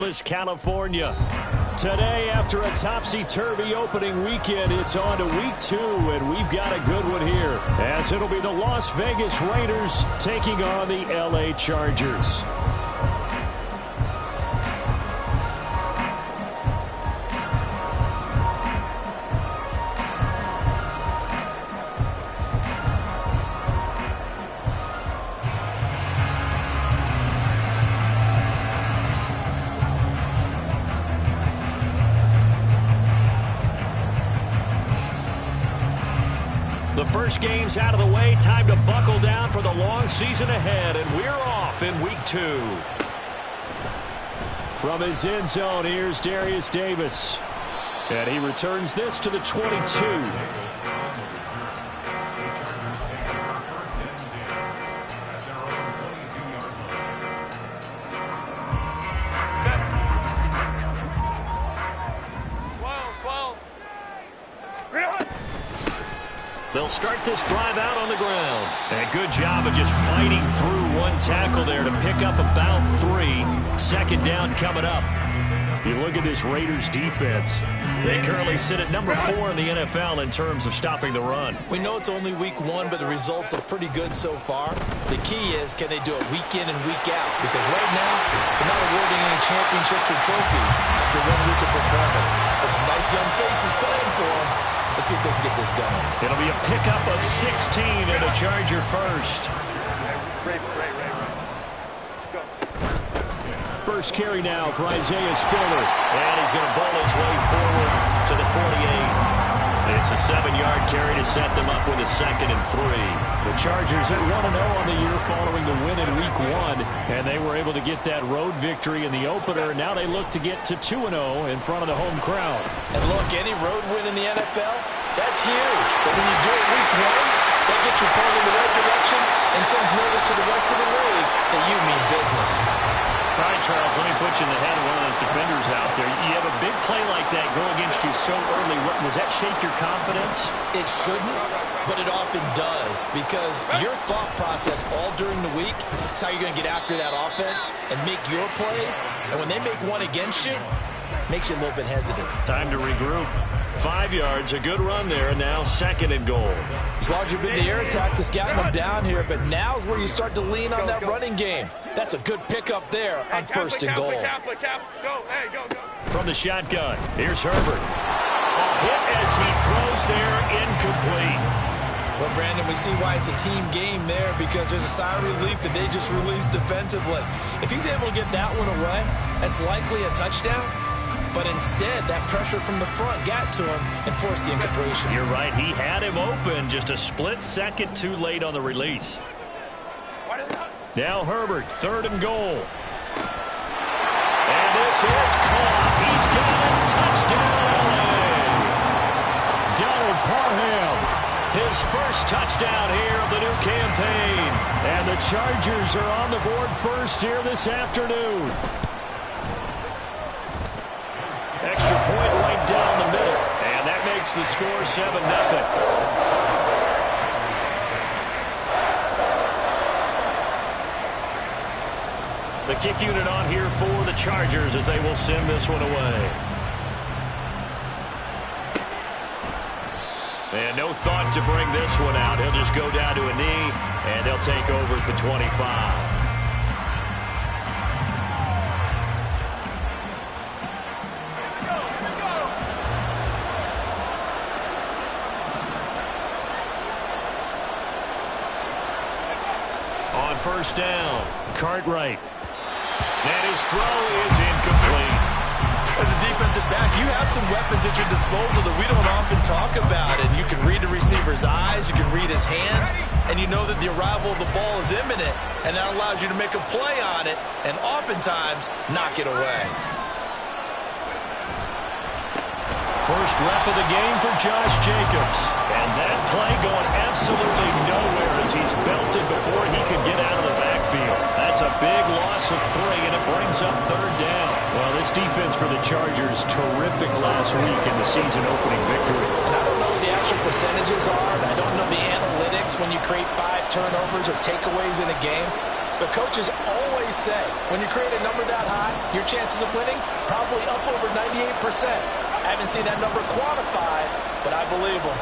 California. Today, after a topsy-turvy opening weekend, it's on to week 2, and we've got a good one here, as it'll be the Las Vegas Raiders taking on the LA Chargers. The first game's out of the way. Time to buckle down for the long season ahead, and we're off in week 2. From his end zone, here's Darius Davis. And he returns this to the 22. They'll start this drive out on the ground. And a good job of just fighting through one tackle there to pick up about 3. Second down coming up. You look at this Raiders defense. They currently sit at number 4 in the NFL in terms of stopping the run. We know it's only week 1, but the results are pretty good so far. The key is, can they do it week in and week out? Because right now, they're not awarding any championships or trophies after 1 week of performance. There's some nice young faces playing for them. Let's see if they can get this going. It'll be a pickup of 16 and a Charger first. First carry now for Isaiah Spiller. And he's going to bowl his way forward to the 48. It's a 7-yard carry to set them up with a 2nd and 3. The Chargers at 1-0 on the year following the win in week 1. And they were able to get that road victory in the opener. Now they look to get to 2-0 in front of the home crowd. And look, any road win in the NFL, that's huge. But when you do it week 1, that gets you pulled in the right direction and sends notice to the rest of the league that you mean business. All right, Charles, let me put you in the head of one of those defenders out there. You have a big play like that go against you so early. Does that shake your confidence? It shouldn't, but it often does, because your thought process all during the week is how you're going to get after that offense and make your plays. And when they make one against you, it makes you a little bit hesitant. Time to regroup. 5 yards, a good run there, and now 2nd and goal. As long as you've been the air attack that's gotten them down here, but now is where you start to lean on that running game. That's a good pickup there on 1st and goal. From the shotgun, here's Herbert. A hit as he throws there, incomplete. Well, Brandon, we see why it's a team game there, because there's a sigh of relief that they just released defensively. If he's able to get that one away, that's likely a touchdown. But instead, that pressure from the front got to him and forced the incompletion. You're right. He had him open, just a split second too late on the release. Now Herbert, 3rd and goal. And this is caught. He's got it. Touchdown, LA. Donald Parham, his first touchdown here of the new campaign. And the Chargers are on the board first here this afternoon. Extra point right down the middle. And that makes the score 7-0. The kick unit on here for the Chargers as they will send this one away. And no thought to bring this one out. He'll just go down to a knee, and they'll take over at the 25. On 1st down, Cartwright. And his throw is incomplete. As a defensive back, you have some weapons at your disposal that we don't often talk about. And you can read the receiver's eyes, you can read his hands, and you know that the arrival of the ball is imminent, and that allows you to make a play on it and oftentimes knock it away. First rep of the game for Josh Jacobs. And that play going absolutely nowhere as he's belted before he could get out of the backfield. That's a big loss of 3, and it brings up 3rd down. Well, this defense for the Chargers, terrific last week in the season-opening victory. And I don't know what the actual percentages are, and I don't know the analytics when you create 5 turnovers or takeaways in a game. But coaches always always say, when you create a number that high, your chances of winning probably up over 98%. I haven't seen that number quantified, but I believe them.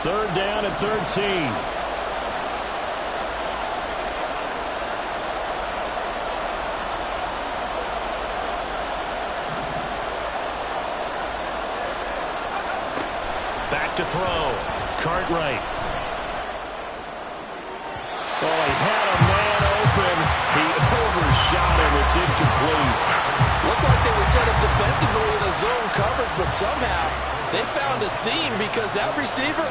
Third down at 13. Back to throw. Cartwright. Oh, he had a man open. He overshot him. It's incomplete. Looked like they were set up defensively in a zone coverage, but somehow they found a seam because that receiver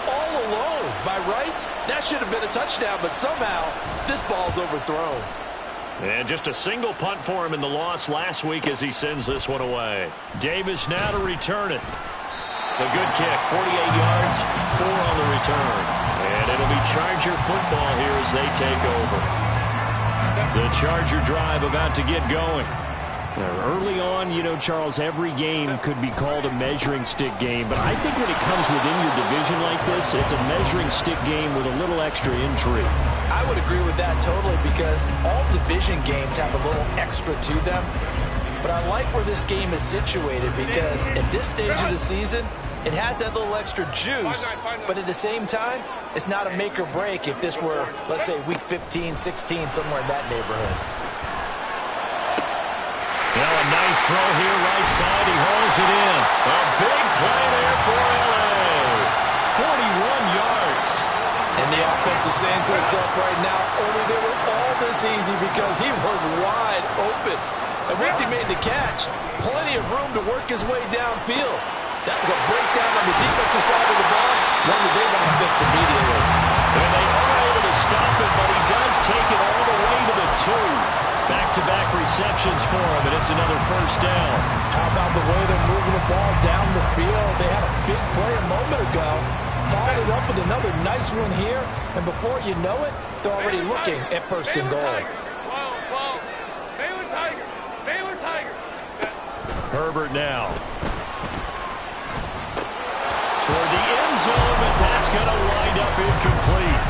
all alone. By rights, that should have been a touchdown, but somehow this ball's overthrown. And just a single punt for him in the loss last week as he sends this one away. Davis now to return it. A good kick, 48 yards, 4 on the return. And it'll be Charger football here as they take over. The Charger drive about to get going. Early on, you know, Charles, every game could be called a measuring stick game. But I think when it comes within your division like this, it's a measuring stick game with a little extra intrigue. I would agree with that totally because all division games have a little extra to them. But I like where this game is situated because at this stage of the season, it has that little extra juice, but at the same time, it's not a make or break if this were, let's say, week 15, 16, somewhere in that neighborhood. Now a nice throw here, right side. He hauls it in. A big play there for L.A. 41 yards. And the offense is saying to itself right now, only they were all this easy because he was wide open. And once he made the catch, plenty of room to work his way downfield. That was a breakdown on the defensive side of the ball, one that they want to fix immediately. And they are able to stop him, but he does take it all the way to the 2. Back-to-back receptions for him, and it's another first down. How about the way they're moving the ball down the field? They had a big play a moment ago, followed it up with another nice one here, and before you know it, they're already looking at first and goal. Baylor Tiger. Herbert now. Toward the end zone, but that's going to wind up incomplete.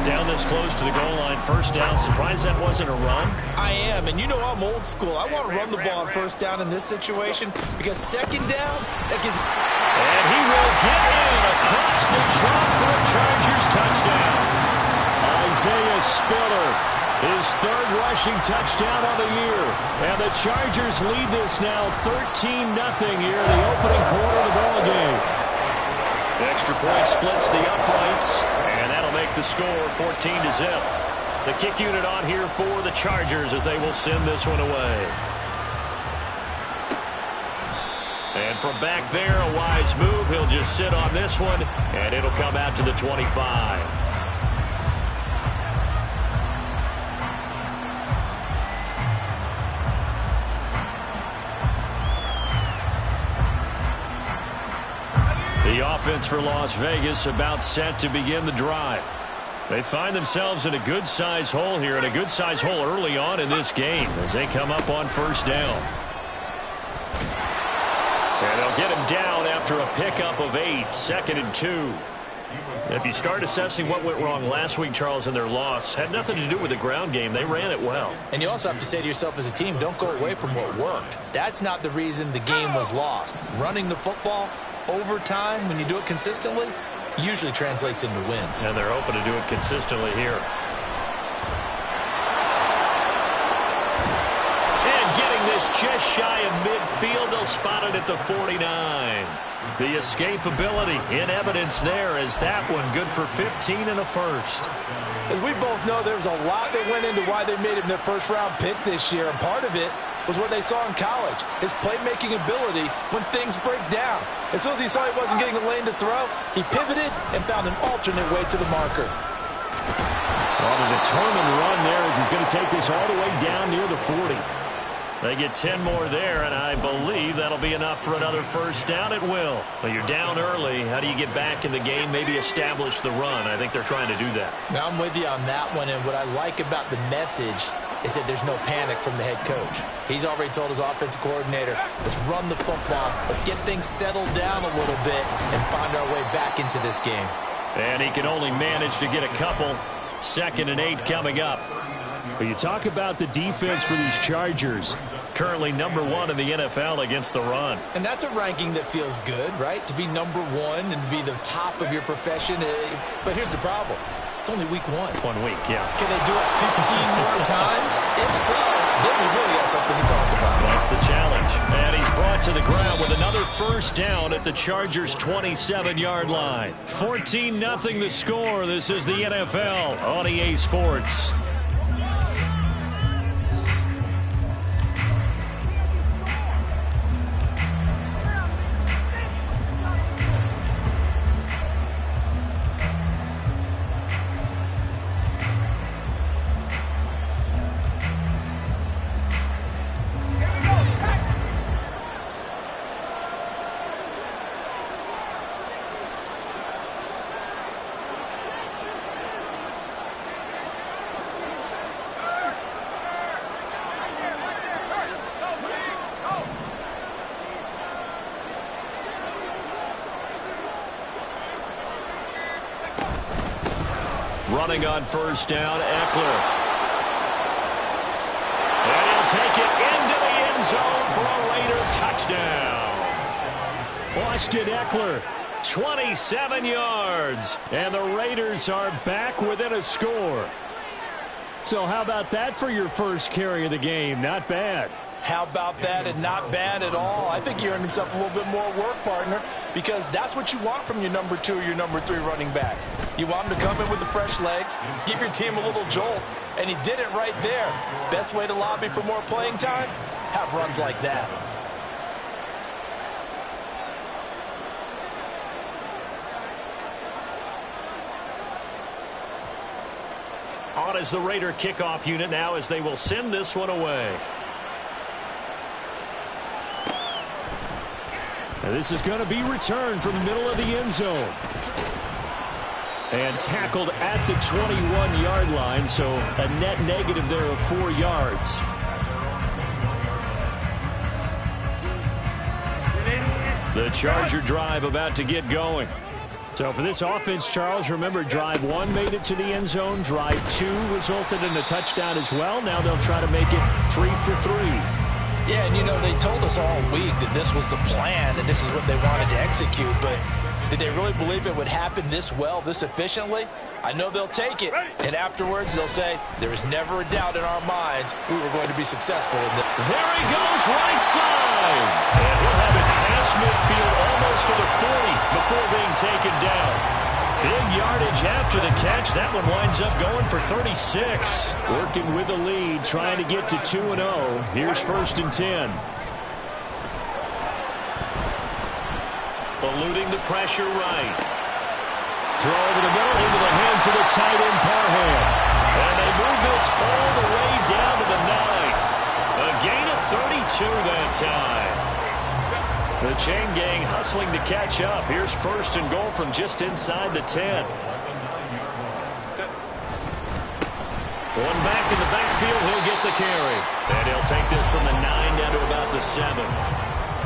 Down this close to the goal line, first down. Surprised that wasn't a run? I am, and you know I'm old school. I want to run the ball on first down in this situation because second down, that gives me... And he will get in across the chalk for a Chargers touchdown. Isaiah Spiller, his third rushing touchdown of the year. And the Chargers lead this now 13-0 here in the opening quarter of the ball game. Extra point splits the uprights, and that'll make the score 14-0. The kick unit on here for the Chargers as they will send this one away. And from back there, a wise move. He'll just sit on this one, and it'll come out to the 25. The offense for Las Vegas about set to begin the drive. They find themselves in a good-sized hole here, and a good-sized hole early on in this game as they come up on first down. And they'll get him down after a pickup of 8, 2nd and 2. If you start assessing what went wrong last week, Charles, in their loss, had nothing to do with the ground game. They ran it well. And you also have to say to yourself as a team, don't go away from what worked. That's not the reason the game was lost. Running the football over time, when you do it consistently, usually translates into wins. And they're hoping to do it consistently here. And getting this just shy of midfield, they'll spot it at the 49. The escapability in evidence there as that one good for 15 and a first. As we both know, there was a lot that went into why they made him their first-round pick this year, and part of it was what they saw in college, his playmaking ability when things break down. As soon as he saw he wasn't getting a lane to throw, he pivoted and found an alternate way to the marker. On a determined run there as he's going to take this all the way down near the 40. They get 10 more there, and I believe that'll be enough for another first down. It will. But you're down early. How do you get back in the game, maybe establish the run? I think they're trying to do that. Now I'm with you on that one, and what I like about the message is that there's no panic from the head coach. He's already told his offensive coordinator, let's run the football, let's get things settled down a little bit and find our way back into this game. And he can only manage to get a couple. 2nd and 8 coming up. But you talk about the defense for these Chargers. Currently #1 in the NFL against the run. And that's a ranking that feels good, right? To be #1 and be the top of your profession. But here's the problem. It's only week 1. 1 week, yeah. Can they do it 15 more times? If so, then we really got something to talk about. That's the challenge. And he's brought to the ground with another first down at the Chargers' 27-yard line. 14-0 the score. This is the NFL on EA Sports. Running on first down, Eckler. And he'll take it into the end zone for a Raider touchdown. Austin Eckler, 27 yards. And the Raiders are back within a score. So how about that for your first carry of the game? Not bad. How about that, and not bad at all. I think he earned himself a little bit more work, partner, because that's what you want from your #2 or your #3 running backs. You want him to come in with the fresh legs, give your team a little jolt, and he did it right there. Best way to lobby for more playing time? Have runs like that. On is the Raider kickoff unit now as they will send this one away. And this is going to be returned from the middle of the end zone. And tackled at the 21-yard line, so a net negative there of 4 yards. The Charger drive about to get going. So for this offense, Charles, remember drive 1 made it to the end zone. Drive 2 resulted in a touchdown as well. Now they'll try to make it 3 for 3. Yeah, and you know, they told us all week that this was the plan and this is what they wanted to execute, but did they really believe it would happen this well, this efficiently? I know they'll take it, and afterwards they'll say, there is never a doubt in our minds we were going to be successful in this. There he goes, right side. And he'll have it past midfield almost to the 40 before being taken down. Big yardage after the catch. That one winds up going for 36. Working with the lead, trying to get to 2-0. Here's 1st and 10. Eluding the pressure right. Throw over the middle into the hands of the tight end, Parham. And they move this all the way down to the 9. A gain of 32 that time. The chain gang hustling to catch up. Here's 1st and goal from just inside the 10. One back in the backfield, he'll get the carry. And he'll take this from the 9 down to about the 7.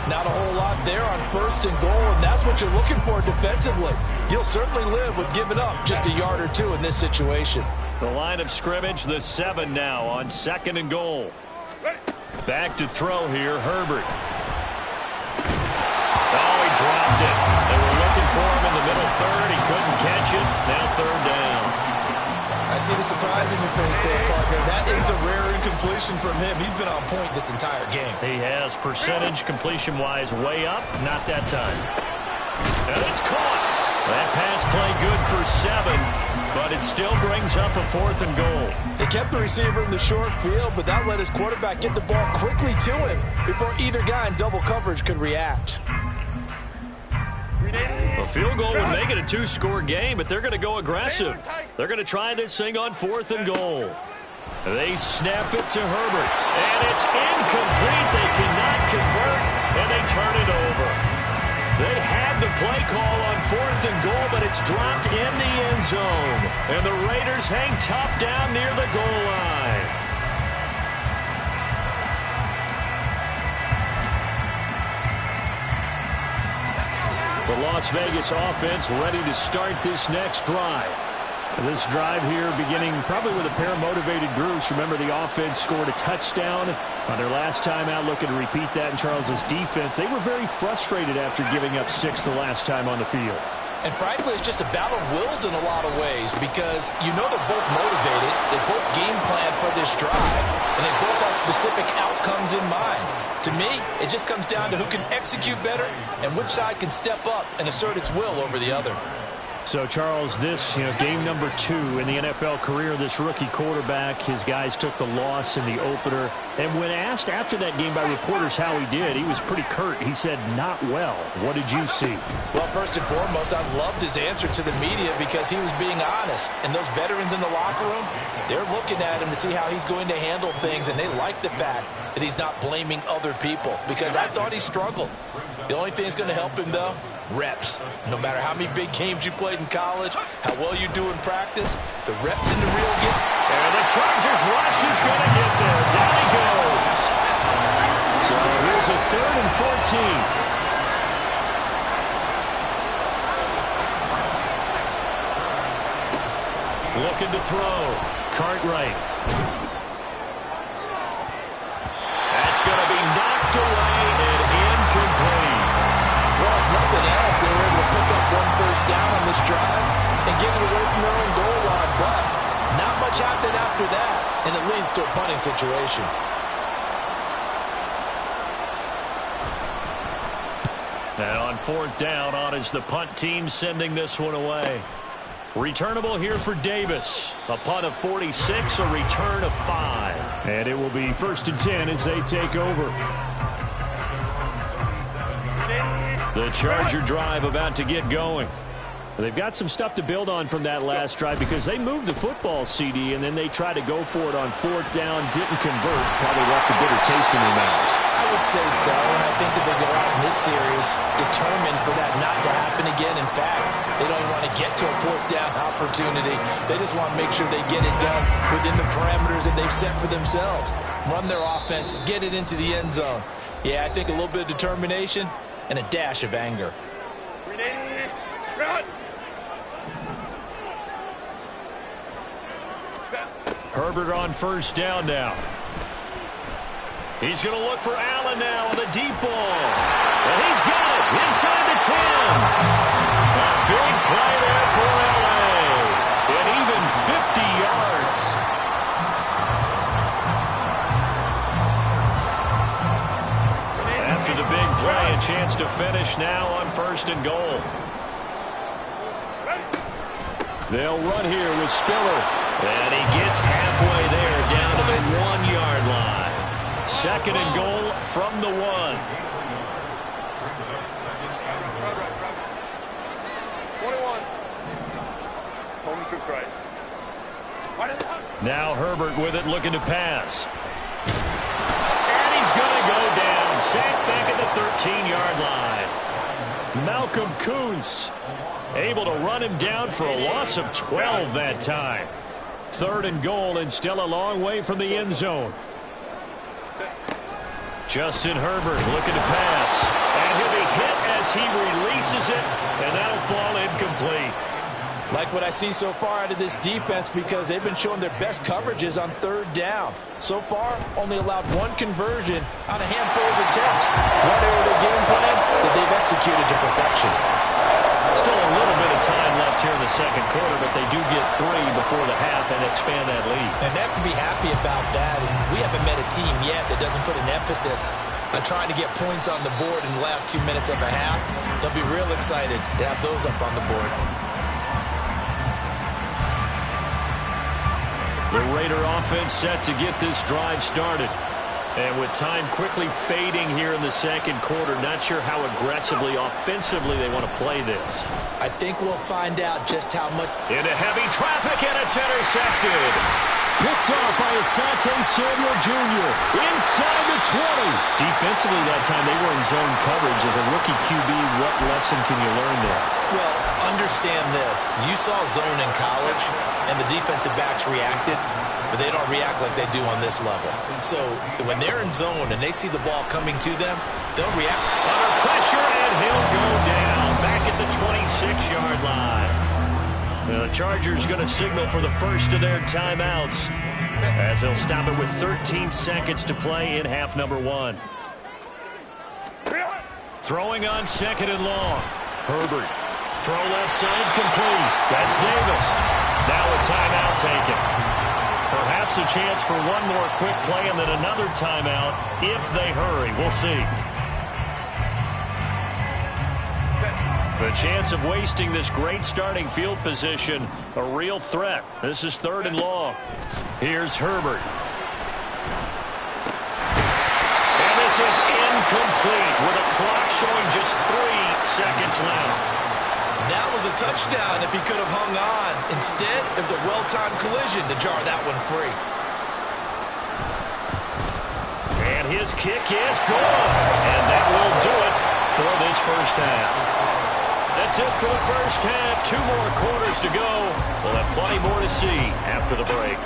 Not a whole lot there on 1st and goal, and that's what you're looking for defensively. You'll certainly live with giving up just a yard or 2 in this situation. The line of scrimmage, the 7 now on 2nd and goal. Back to throw here, Herbert. Oh, he dropped it. They were looking for him in the middle 3rd. He couldn't catch it. Now 3rd down. I see the surprise in your face there, partner. That is a rare incompletion from him. He's been on point this entire game. He has percentage completion-wise way up. Not that time. And it's caught. That pass play good for 7, but it still brings up a 4th and goal. They kept the receiver in the short field, but that let his quarterback get the ball quickly to him before either guy in double coverage could react. A field goal would make it a 2-score game, but they're going to go aggressive. They're going to try this thing on 4th and goal. They snap it to Herbert, and it's incomplete. They cannot convert, and they turn it over. They had the play call on 4th and goal, but it's dropped in the end zone. And the Raiders hang tough down near the goal line. The Las Vegas offense ready to start this next drive. This drive here beginning probably with a pair of motivated groups. Remember, the offense scored a touchdown on their last time out, looking to repeat that in Charles's defense. They were very frustrated after giving up 6 the last time on the field. And frankly, it's just a battle of wills in a lot of ways because you know they're both motivated, they both game plan for this drive, and they both have specific outcomes in mind. To me, it just comes down to who can execute better and which side can step up and assert its will over the other. So, Charles, this, game number 2 in the NFL career, this rookie quarterback, his guys took the loss in the opener. And when asked after that game by reporters how he did, he was pretty curt. He said, not well. What did you see? Well, first and foremost, I loved his answer to the media because he was being honest. And those veterans in the locker room, they're looking at him to see how he's going to handle things, and they like the fact that he's not blaming other people because I thought he struggled. The only thing that's going to help him, though, reps. No matter how many big games you played in college, how well you do in practice, the reps in the real game. And the Chargers rush is going to get there. Down he goes. So here's a 3rd and 14. Looking to throw. Cartwright. That's going to be knocked away and incomplete. Well, if nothing else, they were able to pick up 1 first down on this drive and get it away from their own goal line. But not much happened after that, and it leads to a punting situation. And on 4th down, on is the punt team sending this one away. Returnable here for Davis. A punt of 46, a return of 5. And it will be 1st and 10 as they take over. The Charger drive about to get going. They've got some stuff to build on from that last drive because they moved the football, CD, and then they tried to go for it on 4th down, didn't convert, probably left a bitter taste in their mouths. I would say so, and I think that they go out in this series determined for that not to happen again. In fact, they don't want to get to a 4th down opportunity. They just want to make sure they get it done within the parameters that they've set for themselves. Run their offense, get it into the end zone. Yeah, I think a little bit of determination and a dash of anger. Herbert on 1st down now. He's going to look for Allen now on the deep ball. And he's got it inside the 10. A big play there for L.A. And even 50 yards. After the big play, a chance to finish now on 1st and goal. They'll run here with Spiller. And he gets halfway there down to the 1-yard line. 2nd and goal from the 1. Home troops right. Now Herbert with it, looking to pass. And he's going to go down. Sacked back at the 13-yard line. Malcolm Kuntz able to run him down for a loss of 12 that time. 3rd and goal and still a long way from the end zone. Justin Herbert looking to pass. And he'll be hit as he releases it, and that'll fall incomplete. Like what I see so far out of this defense because they've been showing their best coverages on 3rd down. So far, only allowed 1 conversion on a handful of attempts. One area of their game plan that they've executed to perfection. Still a little bit of time left here in the 2nd quarter, but they do get 3 before the half and expand that lead. And they have to be happy about that. And we haven't met a team yet that doesn't put an emphasis on trying to get points on the board in the last 2 minutes of a half. They'll be real excited to have those up on the board. The Raider offense set to get this drive started. And with time quickly fading here in the 2nd quarter, not sure how aggressively, offensively they want to play this. I think we'll find out just how much. Into heavy traffic, and it's intercepted. Picked off by Asante Samuel Jr. inside the 20. Defensively that time, they were in zone coverage. As a rookie QB, what lesson can you learn there? Well, understand this. You saw zone in college, and the defensive backs reacted, but they don't react like they do on this level. So when they're in zone and they see the ball coming to them, they'll react. Under pressure, and he'll go down. Back 26-yard line. The Chargers going to signal for the first of their timeouts as they'll stop it with 13 seconds to play in half number 1. Throwing on 2nd and long. Herbert. Throw left side complete. That's Davis. Now a timeout taken. Perhaps a chance for one more quick play and then another timeout if they hurry. We'll see. The chance of wasting this great starting field position, a real threat. This is 3rd and long. Here's Herbert. And this is incomplete with a clock showing just 3 seconds left. That was a touchdown if he could have hung on. Instead, it was a well-timed collision to jar that one free. And his kick is good. And that will do it for this first half. That's it for the first half. 2 more quarters to go. We'll have plenty more to see after the break.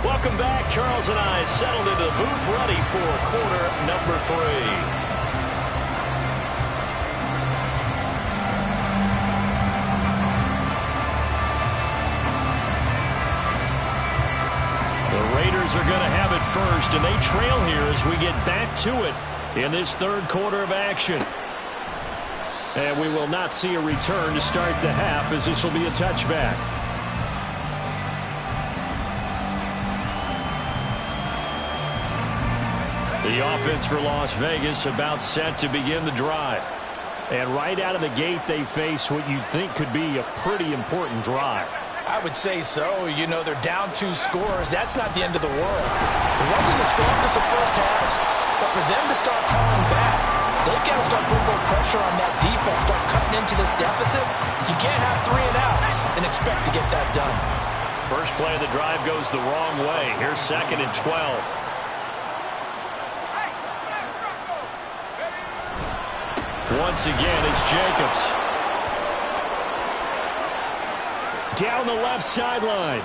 Welcome back. Charles and I settled into the booth ready for quarter number 3. The Raiders are going to have it first, and they trail here as we get back to it in this 3rd quarter of action. And we will not see a return to start the half, as this will be a touchback. The offense for Las Vegas about set to begin the drive. And right out of the gate, they face what you'd think could be a pretty important drive. I would say so. You know, they're down 2 scores. That's not the end of the world. It wasn't the strongest of first halves, but for them to start calling back, they've got to start putting more pressure on that defense, start cutting into this deficit. You can't have 3 and outs and expect to get that done. First play of the drive goes the wrong way. Here's 2nd and 12. Once again, it's Jacobs. Down the left sideline.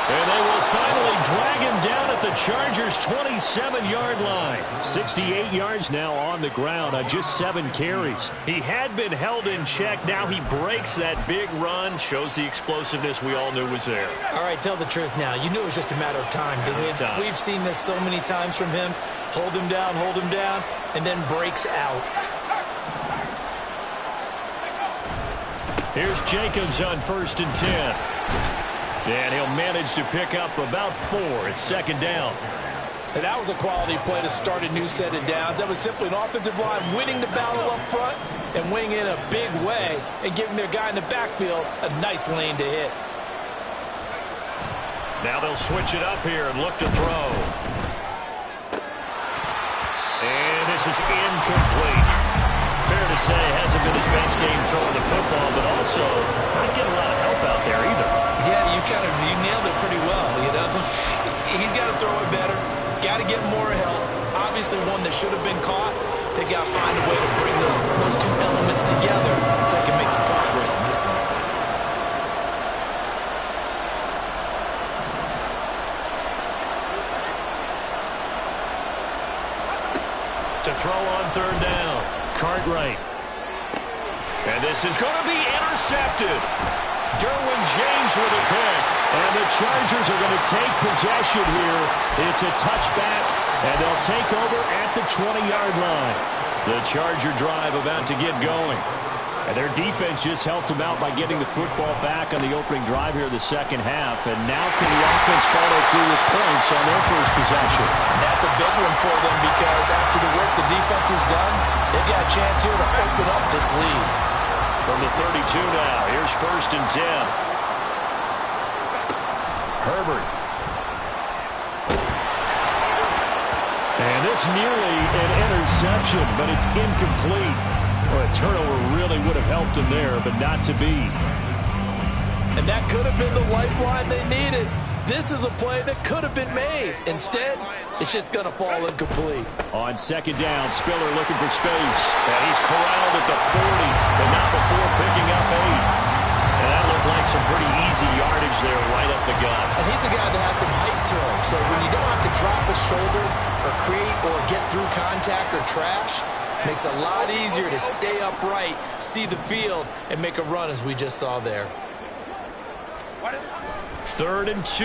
And they will finally drag him down at the Chargers' 27-yard line. 68 yards now on the ground on just 7 carries. He had been held in check. Now he breaks that big run. Shows the explosiveness we all knew was there. All right, tell the truth now. You knew it was just a matter of time, didn't you? We've seen this so many times from him. Hold him down, and then breaks out. Here's Jacobs on 1st and 10. And he'll manage to pick up about 4. It's 2nd down. And that was a quality play to start a new set of downs. That was simply an offensive line winning the battle up front and winning in a big way and giving their guy in the backfield a nice lane to hit. Now they'll switch it up here and look to throw. And this is incomplete. Fair to say, hasn't been his best game throwing the football, but also not getting a lot of help out there either. Yeah, you nailed it pretty well, you know. He's got to throw it better, got to get more help. Obviously one that should have been caught. They got to find a way to bring those 2 elements together so they can make some progress in this one. To throw on 3rd down. Cartwright. And this is going to be intercepted. Derwin James with a pick. And the Chargers are going to take possession here. It's a touchback, and they'll take over at the 20-yard line. The Charger drive about to get going. And their defense just helped them out by getting the football back on the opening drive here in the 2nd half. And now can the offense follow through with points on their first possession? And that's a big one for them because after the work the defense has done, they've got a chance here to open up this lead. From the 32 now, here's 1st and 10. Herbert. And this nearly an interception, but it's incomplete. Well, a turnover really would have helped him there, but not to be. And that could have been the lifeline they needed. This is a play that could have been made. Instead, it's just going to fall incomplete. On second down, Spiller looking for space. And he's corralled at the 40, but not before picking up 8. And that looked like some pretty easy yardage there right up the gut. And he's a guy that has some height to him. So when you don't have to drop a shoulder or create or get through contact or trash, makes it a lot easier to stay upright, see the field, and make a run as we just saw there. 3rd and 2,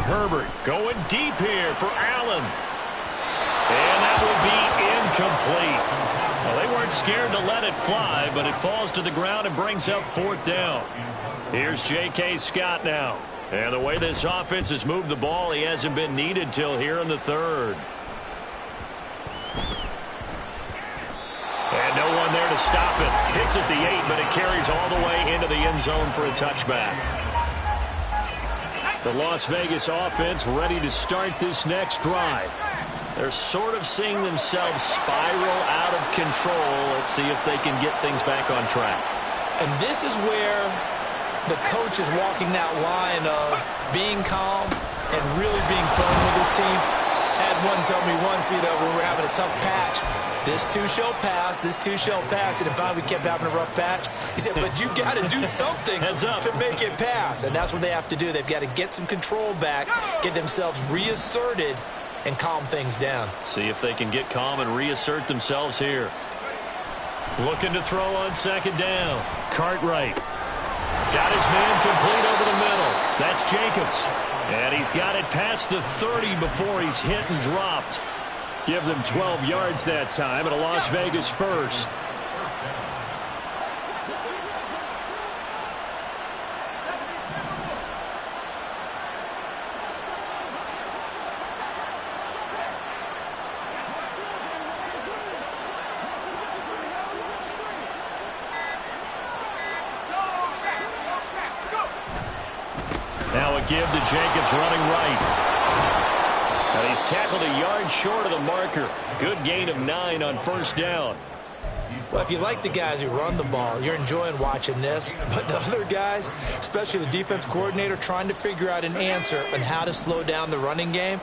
Herbert going deep here for Allen. And that will be incomplete. Well, they weren't scared to let it fly, but it falls to the ground and brings up 4th down. Here's J.K. Scott now. And the way this offense has moved the ball, he hasn't been needed till here in the 3rd. And no one there to stop it. Hits at the 8, but it carries all the way into the end zone for a touchback. The Las Vegas offense ready to start this next drive. They're sort of seeing themselves spiral out of control. Let's see if they can get things back on track. And this is where the coach is walking that line of being calm and really being firm with his team. Had one tell me once, when we were having a tough patch, this too shall pass, this too shall pass. And if finally we kept having a rough patch, he said, but you've got to do something to make it pass. And that's what they have to do. They've got to get some control back, get themselves reasserted, and calm things down. See if they can get calm and reassert themselves here. Looking to throw on second down. Cartwright. Got his man complete over the middle. That's Jacobs. And he's got it past the 30 before he's hit and dropped. Give them 12 yards that time at a Las Vegas first. Now a give to Jacobs running right. And he's tackled a yard short of the marker. Good gain of 9 on first down. Well, if you like the guys who run the ball, you're enjoying watching this. But the other guys, especially the defense coordinator, trying to figure out an answer on how to slow down the running game,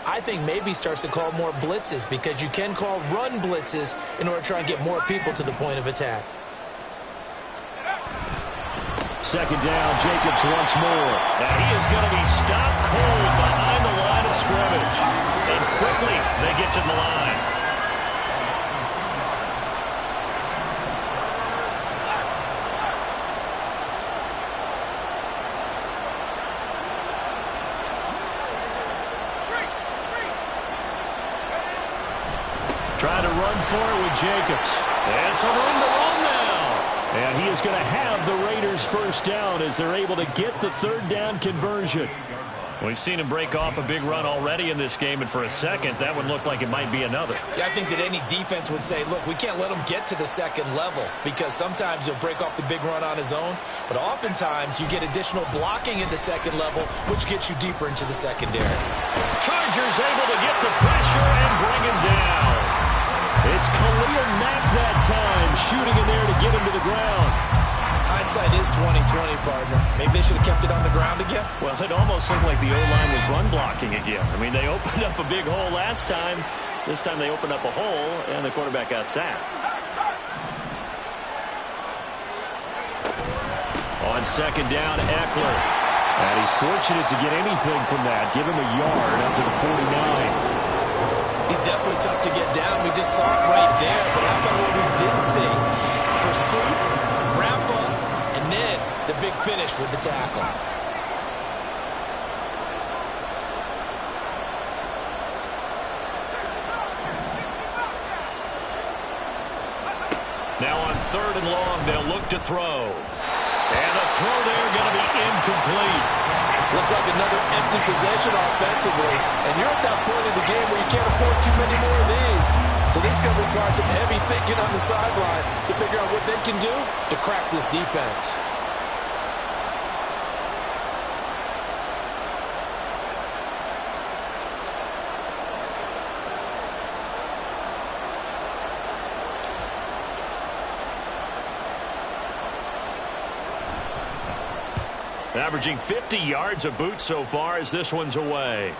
I think maybe starts to call more blitzes, because you can call run blitzes in order to try and get more people to the point of attack. Second down, Jacobs once more. Now he is going to be stopped cold behind the line of scrimmage. And quickly they get to the line. Trying to run for it with Jacobs. And some room to run now. And he is going to have the Raiders first down as they're able to get the third down conversion. We've seen him break off a big run already in this game, and for a second, that one looked like it might be another. Yeah, I think that any defense would say, look, we can't let him get to the second level, because sometimes he'll break off the big run on his own, but oftentimes you get additional blocking at the second level, which gets you deeper into the secondary. Chargers able to get the pressure and bring him down. It's Khalil Mack that time, shooting in there to get him to the ground. Hindsight is 20/20, partner. Maybe they should have kept it on the ground again. Well, it almost looked like the O-line was run blocking again. I mean, they opened up a big hole last time. This time they opened up a hole, and the quarterback got sacked. On second down, Eckler. And he's fortunate to get anything from that. Give him a yard up to the 49. He's definitely tough to get down. We just saw it right there. But how about what we did see? Pursuit, wrap up, and then the big finish with the tackle. Now on third and long, they'll look to throw. And the throw there going to be incomplete. Looks like another empty possession offensively. And you're at that point in the game where you can't afford too many more of these. So this is going to require some heavy thinking on the sideline to figure out what they can do to crack this defense. Averaging 50 yards a boot so far as this one's away.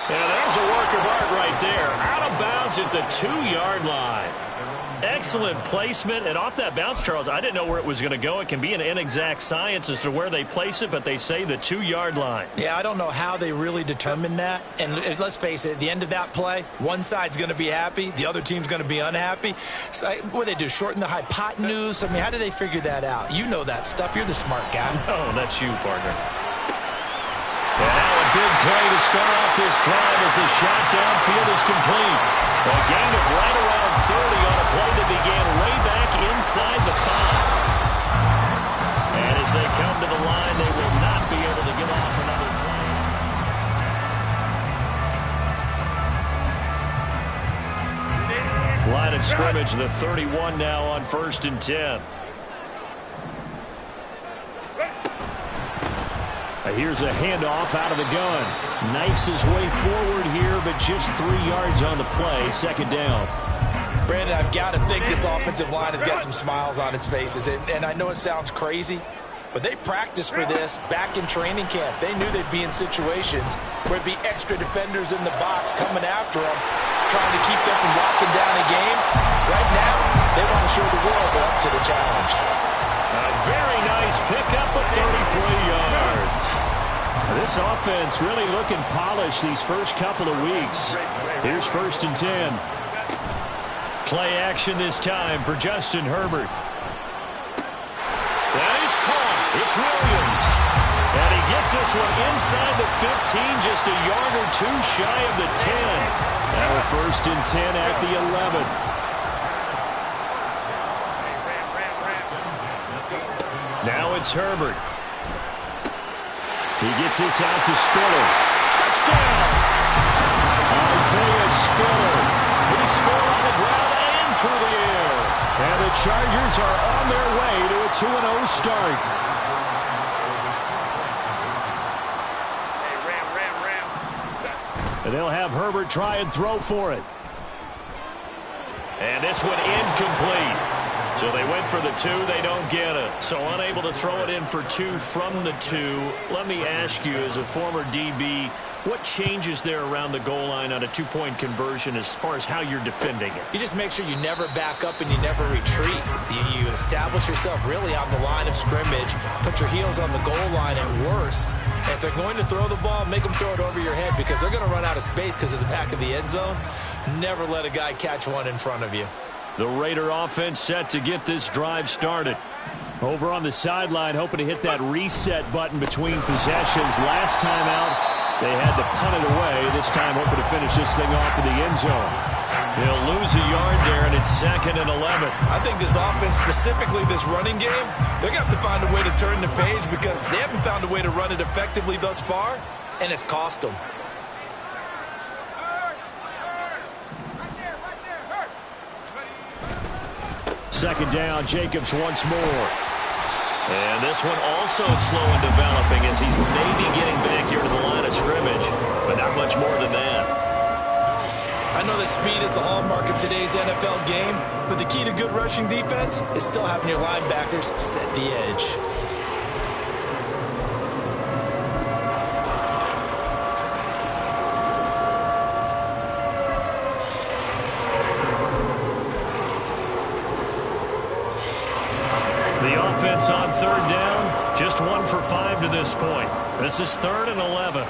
And there's a work of art right there. Out of bounds at the 2-yard line. Excellent placement. And off that bounce, Charles, I didn't know where it was going to go. It can be an inexact science as to where they place it, but they say the 2-yard line. Yeah, I don't know how they really determine that. And let's face it, at the end of that play, one side's going to be happy, the other team's going to be unhappy. So, what do they do, shorten the hypotenuse? I mean, how do they figure that out? You know that stuff. You're the smart guy. Oh, that's you, partner. And now a big play to start off this drive as the shot downfield is complete. A gain of right around 30 on a play that began way back inside the 5. And as they come to the line, they will not be able to get off another play. Line of scrimmage, the 31 now on 1st and 10. Here's a handoff out of the gun. Knifes his way forward here, but just 3 yards on the play. 2nd down. Brandon, I've got to think this offensive line has got some smiles on its faces. And I know it sounds crazy, but they practiced for this back in training camp. They knew they'd be in situations where it'd be extra defenders in the box coming after them, trying to keep them from locking down a game. Right now, they want to show the world they're up to the challenge. A very nice pickup of 33 yards. This offense really looking polished these first couple of weeks. Here's 1st and 10. Play action this time for Justin Herbert. That is caught. It's Williams. And he gets this one inside the 15, just a yard or two shy of the 10. Now 1st and 10 at the 11. Now it's Herbert. He gets this out to Spiller. Touchdown! Isaiah Spiller. He scored on the ground and through the air. And the Chargers are on their way to a 2-0 start. And they'll have Herbert try and throw for it. And this one incomplete. So they went for the 2, they don't get it. So unable to throw it in for 2 from the 2. Let me ask you, as a former DB, what changes there around the goal line on a 2-point conversion as far as how you're defending it? You just make sure you never back up and you never retreat. You establish yourself really on the line of scrimmage, put your heels on the goal line at worst. And if they're going to throw the ball, make them throw it over your head because they're going to run out of space because of the back of the end zone. Never let a guy catch one in front of you. The Raider offense set to get this drive started. Over on the sideline, hoping to hit that reset button between possessions. Last time out, they had to punt it away. This time, hoping to finish this thing off in the end zone. They'll lose a yard there, and it's 2nd and 11. I think this offense, specifically this running game, they're going to have to find a way to turn the page because they haven't found a way to run it effectively thus far, and it's cost them. 2nd down, Jacobs once more. And this one also slow in developing as he's maybe getting back here to the line of scrimmage, but not much more than that. I know that speed is the hallmark of today's NFL game, but the key to good rushing defense is still having your linebackers set the edge. Offense on 3rd down, just 1 for 5 to this point. This is 3rd and 11.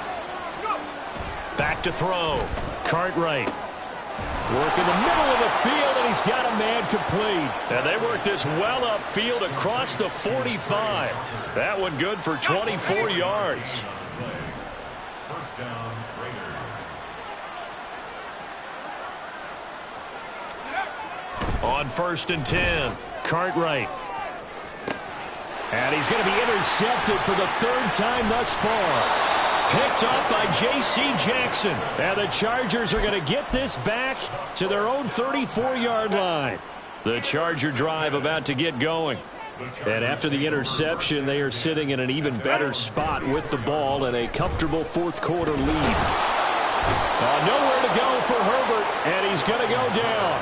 Back to throw. Cartwright. Work in the middle of the field, and he's got a man complete. And they work this well upfield across the 45. That one good for 24 yards. First down, Raiders. On 1st and 10, Cartwright. And he's going to be intercepted for the 3rd time thus far. Picked up by J.C. Jackson. And the Chargers are going to get this back to their own 34-yard line. The Charger drive about to get going. And after the interception, they are sitting in an even better spot with the ball and a comfortable 4th quarter lead. Nowhere to go for Herbert, and he's going to go down.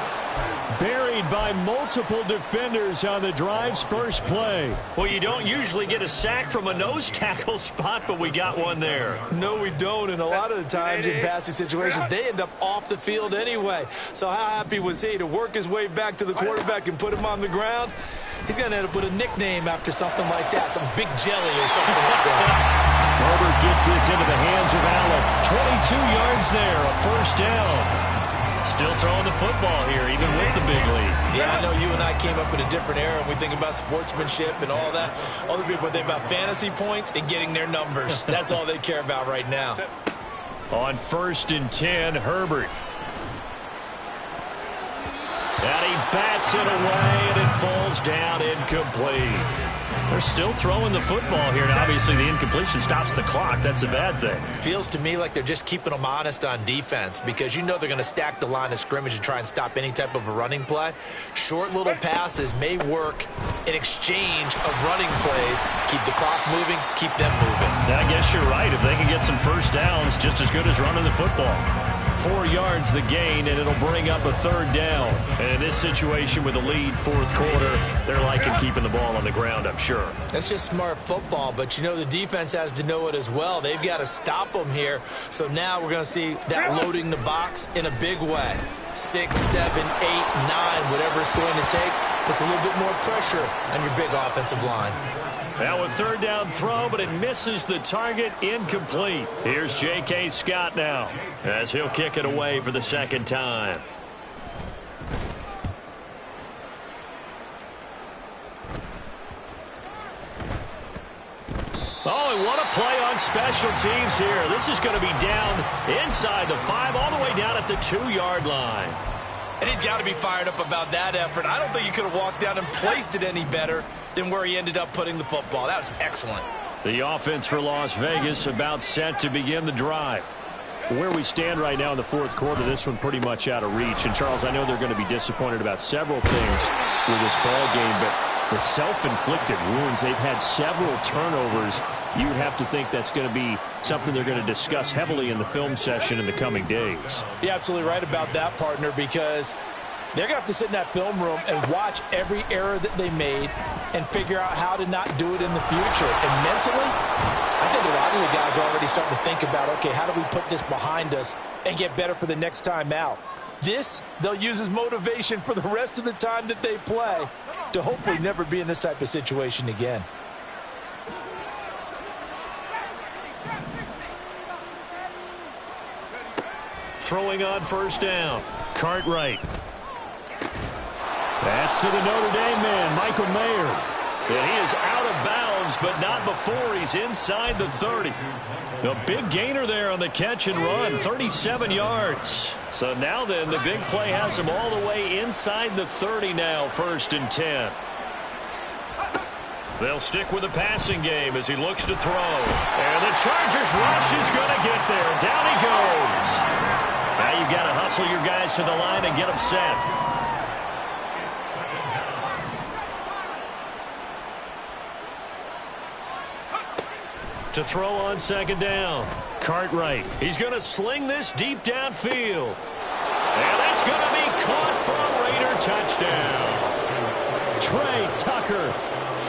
Buried by multiple defenders on the drive's first play. Well, you don't usually get a sack from a nose tackle spot, but we got one there. No, we don't, and a lot of the times in passing situations, they end up off the field anyway. So how happy was he to work his way back to the quarterback and put him on the ground? He's going to end up with a nickname after something like that, some big jelly or something like that. Herbert gets this into the hands of Allen. 22 yards there, a first down. Still throwing the football here, even with the big lead. Yeah, I know you and I came up in a different era, and we think about sportsmanship and all that. Other people think about fantasy points and getting their numbers. That's all they care about right now. On 1st and 10, Herbert. And he bats it away, and it falls down incomplete. They're still throwing the football here, and obviously the incompletion stops the clock. That's a bad thing. Feels to me like they're just keeping them honest on defense because you know they're going to stack the line of scrimmage and try and stop any type of a running play. Short little passes may work in exchange of running plays. Keep the clock moving, keep them moving. I guess you're right. If they can get some first downs, just as good as running the football. 4 yards the gain, and it'll bring up a 3rd down. And in this situation with a lead 4th quarter, they're liking keeping the ball on the ground, I'm sure. That's just smart football, but you know the defense has to know it as well. They've got to stop them here. So now we're going to see that loading the box in a big way. 6, 7, 8, 9, whatever it's going to take, puts a little bit more pressure on your big offensive line. Now a 3rd down throw, but it misses the target, incomplete. Here's J.K. Scott now, as he'll kick it away for the 2nd time. Oh, and what a play on special teams here. This is going to be down inside the 5, all the way down at the 2-yard line. And he's got to be fired up about that effort. I don't think he could have walked down and placed it any better than where he ended up putting the football. That was excellent. The offense for Las Vegas about set to begin the drive. Where we stand right now in the 4th quarter, this one pretty much out of reach. And, Charles, I know they're going to be disappointed about several things with this ball game, but the self-inflicted wounds, they've had several turnovers. You would have to think that's going to be something they're going to discuss heavily in the film session in the coming days. You're absolutely right about that, partner, because they're going to have to sit in that film room and watch every error that they made and figure out how to not do it in the future. And mentally, I think a lot of the guys are already starting to think about, okay, how do we put this behind us and get better for the next time out? This, they'll use as motivation for the rest of the time that they play to hopefully never be in this type of situation again. Throwing on 1st down, Cartwright. That's to the Notre Dame man, Michael Mayer. And he is out of bounds, but not before he's inside the 30. The big gainer there on the catch and run, 37 yards. So now then, the big play has him all the way inside the 30 now, 1st and 10. They'll stick with the passing game as he looks to throw. And the Chargers rush is going to get there. Down he goes. Now you've got to hustle your guys to the line and get them set. To throw on 2nd down, Cartwright. He's going to sling this deep downfield. And that's going to be caught for a Raider touchdown. Trey Tucker,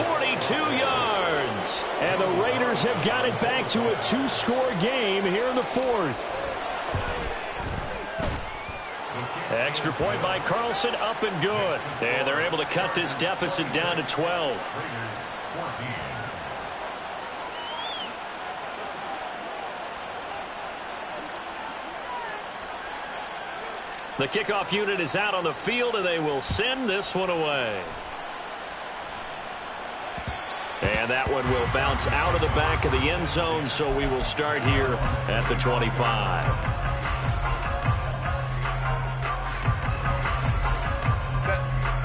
42 yards. And the Raiders have got it back to a 2-score game here in the 4th. Extra point by Carlson, up and good. And they're able to cut this deficit down to 12. The kickoff unit is out on the field, and they will send this one away. And that one will bounce out of the back of the end zone, so we will start here at the 25.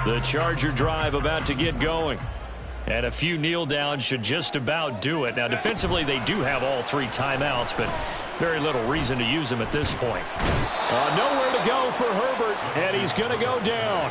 The Charger drive about to get going. And a few kneel downs should just about do it. Now, defensively, they do have all 3 timeouts, but very little reason to use them at this point. Nowhere to go for Herbert, and he's going to go down.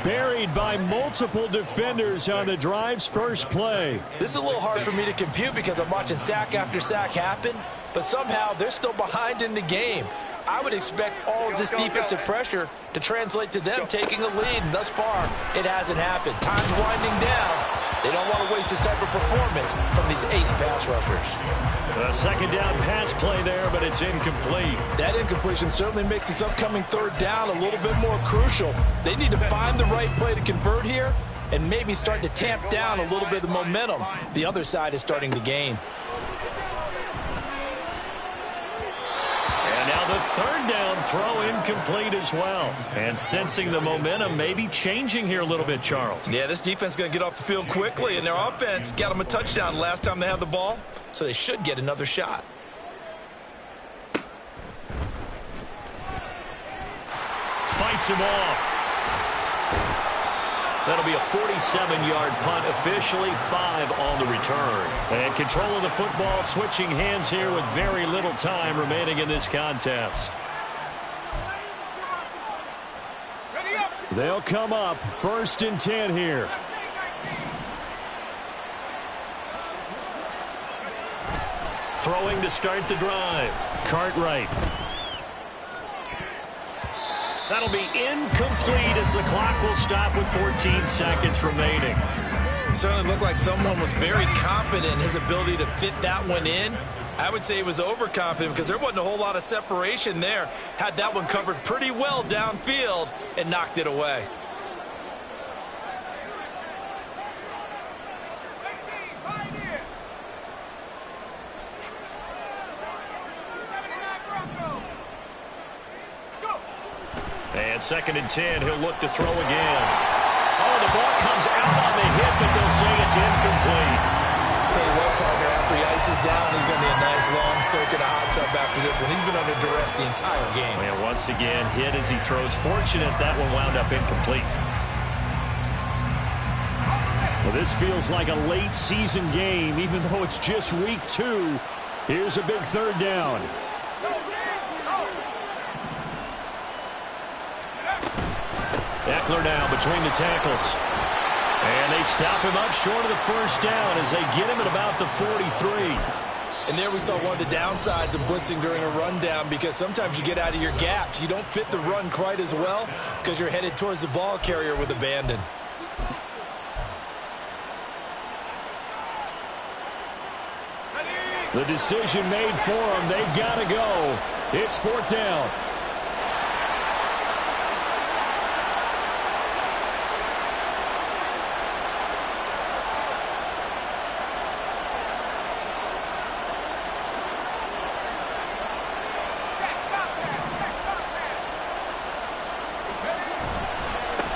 Buried by multiple defenders on the drive's first play. This is a little hard for me to compute because I'm watching sack after sack happen, but somehow they're still behind in the game. I would expect all of this defensive pressure to translate to them taking a lead. And thus far, it hasn't happened. Time's winding down. They don't want to waste this type of performance from these ace pass rushers. A second down pass play there, but it's incomplete. That incompletion certainly makes this upcoming third down a little bit more crucial. They need to find the right play to convert here and maybe start to tamp down a little bit of the momentum the other side is starting to gain. And now the third down throw incomplete as well. And sensing the momentum maybe changing here a little bit, Charles. Yeah, this defense is going to get off the field quickly, and their offense got them a touchdown last time they had the ball, so they should get another shot. Fights him off. That'll be a 47-yard punt, officially 5 on the return. And control of the football, switching hands here with very little time remaining in this contest. They'll come up 1st and 10 here. Throwing to start the drive. Cartwright. That'll be incomplete as the clock will stop with 14 seconds remaining. Certainly looked like someone was very confident in his ability to fit that one in. I would say he was overconfident because there wasn't a whole lot of separation there. Had that one covered pretty well downfield and knocked it away. And 2nd and 10, he'll look to throw again. Oh, the ball comes out on the hit, but they'll say it's incomplete. Tell you what, partner, after he ices down, he's going to be a nice long circuit of hot tub after this one. He's been under duress the entire game. And once again, hit as he throws. Fortunate that one wound up incomplete. Well, this feels like a late season game, even though it's just week 2. Here's a big third down. Eckler now between the tackles. And they stop him up short of the first down as they get him at about the 43. And there we saw one of the downsides of blitzing during a rundown, because sometimes you get out of your gaps. You don't fit the run quite as well because you're headed towards the ball carrier with abandon. The decision made for them. They've got to go. It's 4th down.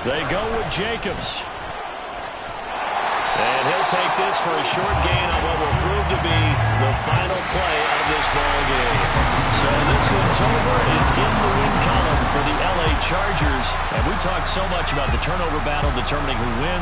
They go with Jacobs. And he'll take this for a short gain on what will prove to be the final play of this ball game. So this one's over. It's in the win column for the LA Chargers. And we talked so much about the turnover battle determining who wins.